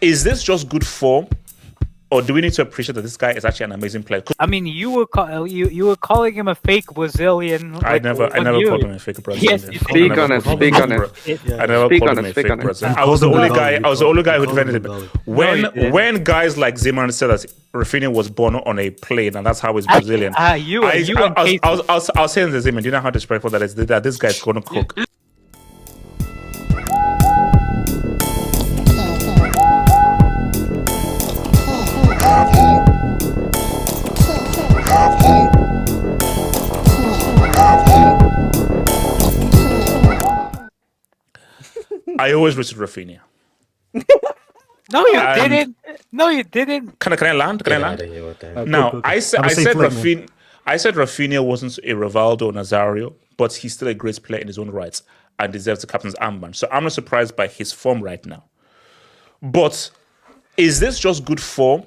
Is this just good form, or do we need to appreciate that this guy is actually an amazing player? I mean, you were calling him a fake Brazilian. I never called him a fake Brazilian. Yes, Speak on it. Speak on it. I never Speak called on him it, a speak fake on it. Brazilian. You I was the called only him guy. Gully. I was the only guy who You called him defended him. Gully. When guys like Zeman said that Raphinha was born on a plane and that's how he's Brazilian, I was saying to Zeman, do you know how disrespectful that is? That this guy's going to cook. I always rooted Raphinha. No, you didn't. No, you didn't. Can I land? Can I land? Now, I said Raphinha wasn't a Rivaldo or Nazario, but he's still a great player in his own right and deserves the captain's armband. So I'm not surprised by his form right now. But is this just good form,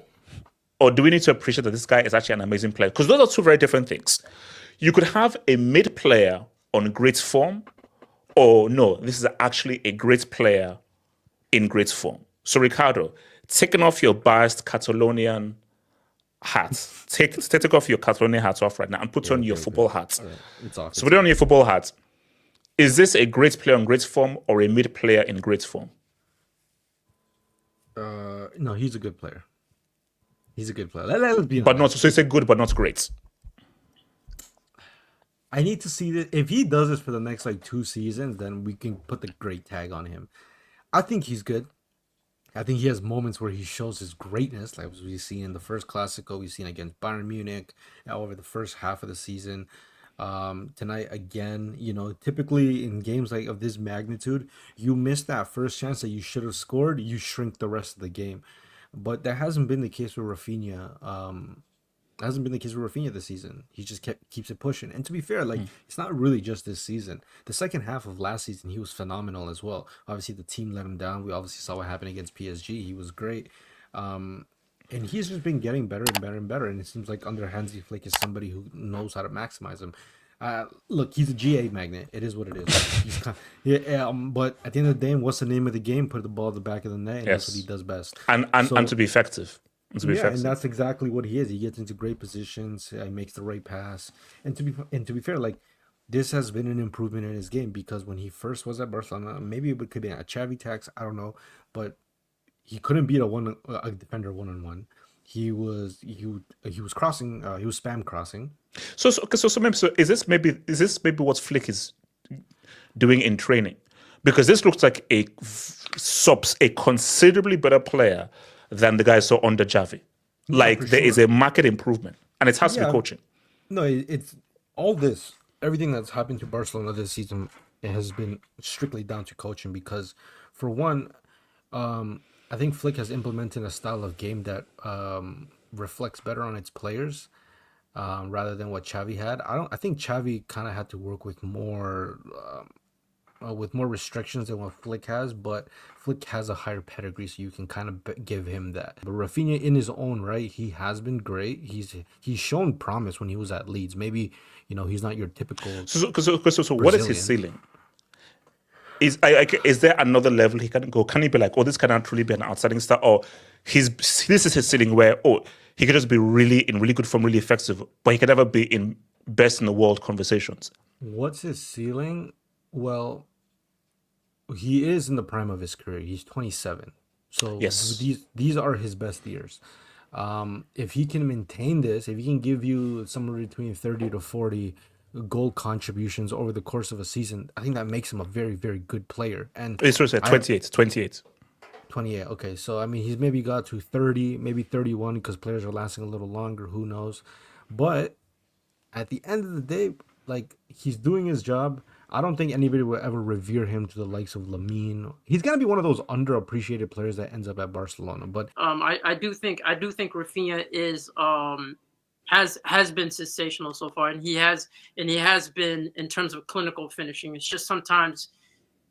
or do we need to appreciate that this guy is actually an amazing player? Because those are two very different things. You could have a mid player on great form, or no, this is actually a great player in great form. So Ricardo, taking off your biased Catalonian hat, take off your Catalonian hat off right now and put on your football hat. It's off. So put on your football hat. Is this a great player in great form or a mid player in great form? No, he's a good player. He's a good player. Let's be honest. But not so it's a good but not great. I need to see this. If he does this for the next 2 seasons, then we can put the great tag on him. I think he's good. I think he has moments where he shows his greatness, like we've seen in the first Classico, we've seen against Bayern Munich over the first half of the season. Tonight again, typically in games of this magnitude, you miss that first chance that you should have scored, you shrink the rest of the game. But that hasn't been the case with Raphinha. Hasn't been the case with Raphinha this season. He just keeps it pushing. And to be fair, it's not really just this season. The second half of last season, he was phenomenal as well. Obviously, the team let him down. We obviously saw what happened against PSG. He was great. And he's just been getting better and better and better. And it seems like under Hansi Flick is somebody who knows how to maximize him. Look, he's a GA magnet. It is what it is. But at the end of the day, what's the name of the game? Put the ball at the back of the net. And that's what he does best. And to be effective. And that's exactly what he is. He gets into great positions. He makes the right pass. And to be fair, this has been an improvement in his game because when he first was at Barcelona, maybe it could be a Xavi tax, I don't know, but he couldn't beat a defender 1-on-1. He was crossing. He was spam crossing. So is this maybe what Flick is doing in training? Because this looks like a considerably better player than the guy saw under Xavi. There is a market improvement, and it has to be coaching. No, it's all this. Everything that's happened to Barcelona this season, it has been strictly down to coaching because, for one, I think Flick has implemented a style of game that reflects better on its players rather than what Xavi had. I think Xavi kind of had to work with more restrictions than what Flick has, but Flick has a higher pedigree, so you can kind of give him that. But Raphinha, in his own right, he has been great. He's shown promise when he was at Leeds. Maybe he's not your typical. So what is his ceiling? Is there another level he can go? Can he be like, this cannot truly be an outstanding star, or this is his ceiling where he could just be in really good form, really effective, but he could never be in best in the world conversations. What's his ceiling? Well, he is in the prime of his career. He's 27. So yes. These are his best years. If he can maintain this, if he can give you somewhere between 30 to 40 goal contributions over the course of a season, I think that makes him a very, very good player. And it's 28. 28. Okay, so he's maybe got to 30, maybe 31 because players are lasting a little longer. Who knows? But at the end of the day, he's doing his job. I don't think anybody will ever revere him to the likes of Lamine. He's gonna be one of those underappreciated players that ends up at Barcelona. But I do think Raphinha is has been sensational so far, and he has been in terms of clinical finishing. It's just sometimes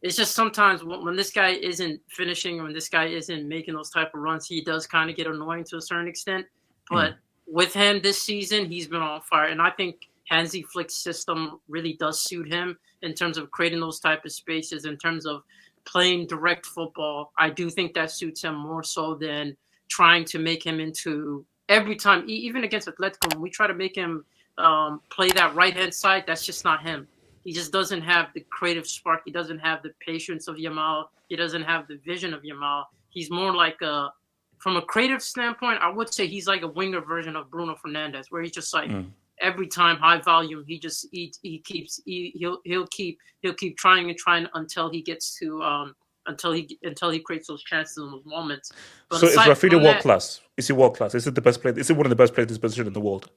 when this guy isn't finishing, when this guy isn't making those type of runs, he does kind of get annoying to a certain extent. But with him this season, he's been on fire, and I think Hansi Flick's system really does suit him in terms of creating those type of spaces, in terms of playing direct football. I do think that suits him more so than trying to make him into every time, even against Atletico, when we try to make him play that right-hand side, that's just not him. He just doesn't have the creative spark. He doesn't have the patience of Yamal. He doesn't have the vision of Yamal. He's more like from a creative standpoint, I would say he's like a winger version of Bruno Fernandes, where he's just like every time high volume. He'll keep trying and trying until he gets to until he creates those chances and those moments. But So is aside Raphinha from world that, class? Is he world class? Is it the best player? Is it one of the best players in this position in the world?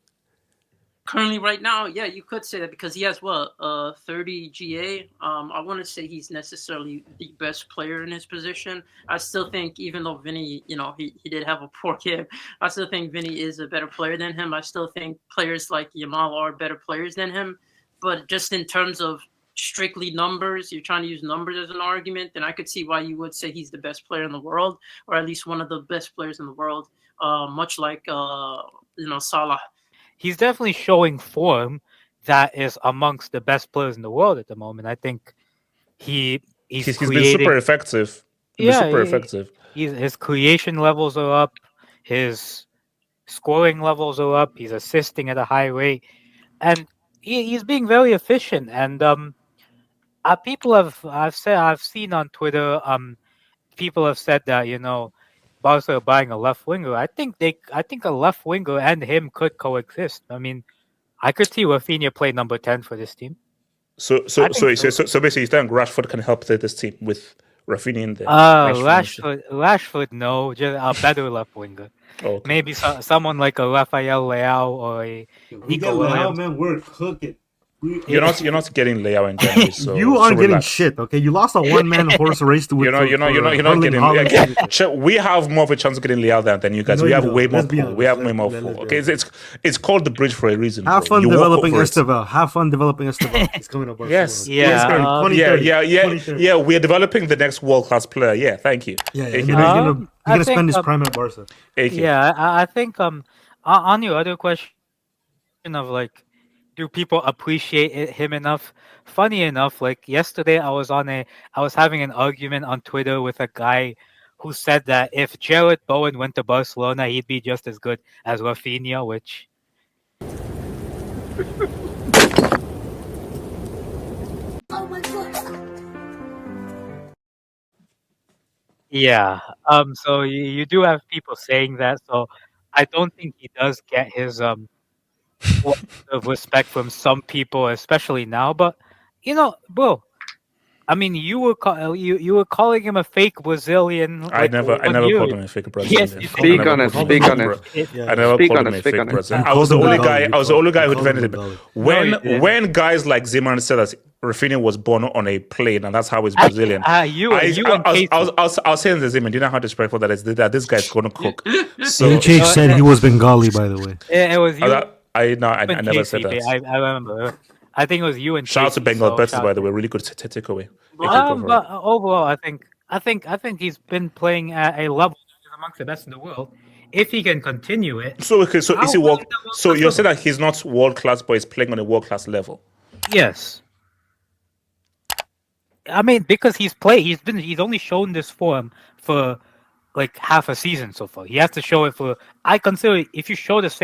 currently right now, yeah, you could say that because he has 30 GA. I wouldn't say he's necessarily the best player in his position. I still think, even though Vinny, he did have a poor game, I still think Vinny is a better player than him. I still think players like Yamal are better players than him. But just in terms of strictly numbers, you're trying to use numbers as an argument, then I could see why you would say he's the best player in the world, or at least one of the best players in the world, much like Salah. He's definitely showing form that is amongst the best players in the world at the moment. I think he's He's creating, been super effective. His creation levels are up. His scoring levels are up. He's assisting at a high rate, and he's being very efficient. And I've seen on Twitter, people have said that Barca are buying a left winger. I think a left winger and him could coexist. I mean, I could see Raphinha play number 10 for this team. So basically, you're saying Rashford can help this team with Raphinha in there. Rashford, no, just a better left winger. Okay. Maybe someone like a Rafael Leao or a Nico Williams. Man, we're cooking. You're not getting Leao in January, so you aren't getting relax. shit, okay? You lost a one-man horse race to You're not getting. We have more of a chance of getting Leao than you guys. No, we you have don't. way more. Let's be honest. We have way more. Let's be Okay, it's called the bridge for a reason. Have bro. fun You walk developing over it. Esteval. Have fun developing Esteval. He's coming up. Yes. Yeah. 2030. Yeah. We're developing the next world-class player. Yeah, thank you. Yeah. Thank He's you. gonna spend his prime at Barca. Thank you. Yeah, I think on your other question of like, do people appreciate him enough? Funny enough, like yesterday I was having an argument on Twitter with a guy who said that if Jared Bowen went to Barcelona, he'd be just as good as Raphinha, which yeah. So you do have people saying that. So I don't think he does get his of respect from some people, especially now. But bro, I mean, you were calling him a fake Brazilian. I never called him a fake Brazilian. Yes, you Speak on it. Speak on it. I never Speak called on him it, a speak fake on it. Brazilian. You I was the called him only Gully. guy. I was the only guy who You called him defended him. Gully. No, you didn't. When guys like Zeman said that Raphinha was born on a plane and that's how he's Brazilian. I was saying to Zeman, do you know how disrespectful that is? That this guy's going to cook. So AJ said he was Bengali, by the way. It was you. I never said Casey, that. I remember. I think it was you and Shout out to Casey, Bengal so Betis, shout by out the to way. Really good takeaway. But overall, I think he's been playing at a level that is amongst the best in the world. If he can continue it, So is he How world? is that world So class you're saying level? that he's not world class, but he's playing on a world class level. yes. I mean, because he's only shown this form for like half a season so far. He has to show it for. I consider if you show this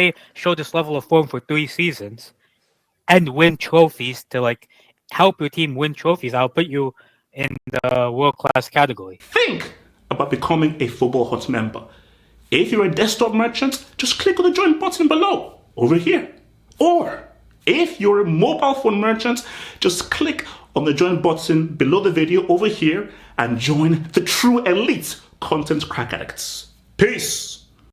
level of form for 3 seasons and win trophies to like help your team win trophies, I'll put you in the world class category. Think about becoming a Football Hut member. If you're a desktop merchant, just click on the join button below, over here. Or if you're a mobile phone merchant, just click on the join button below the video over here and join the true elite content crack addicts. Peace.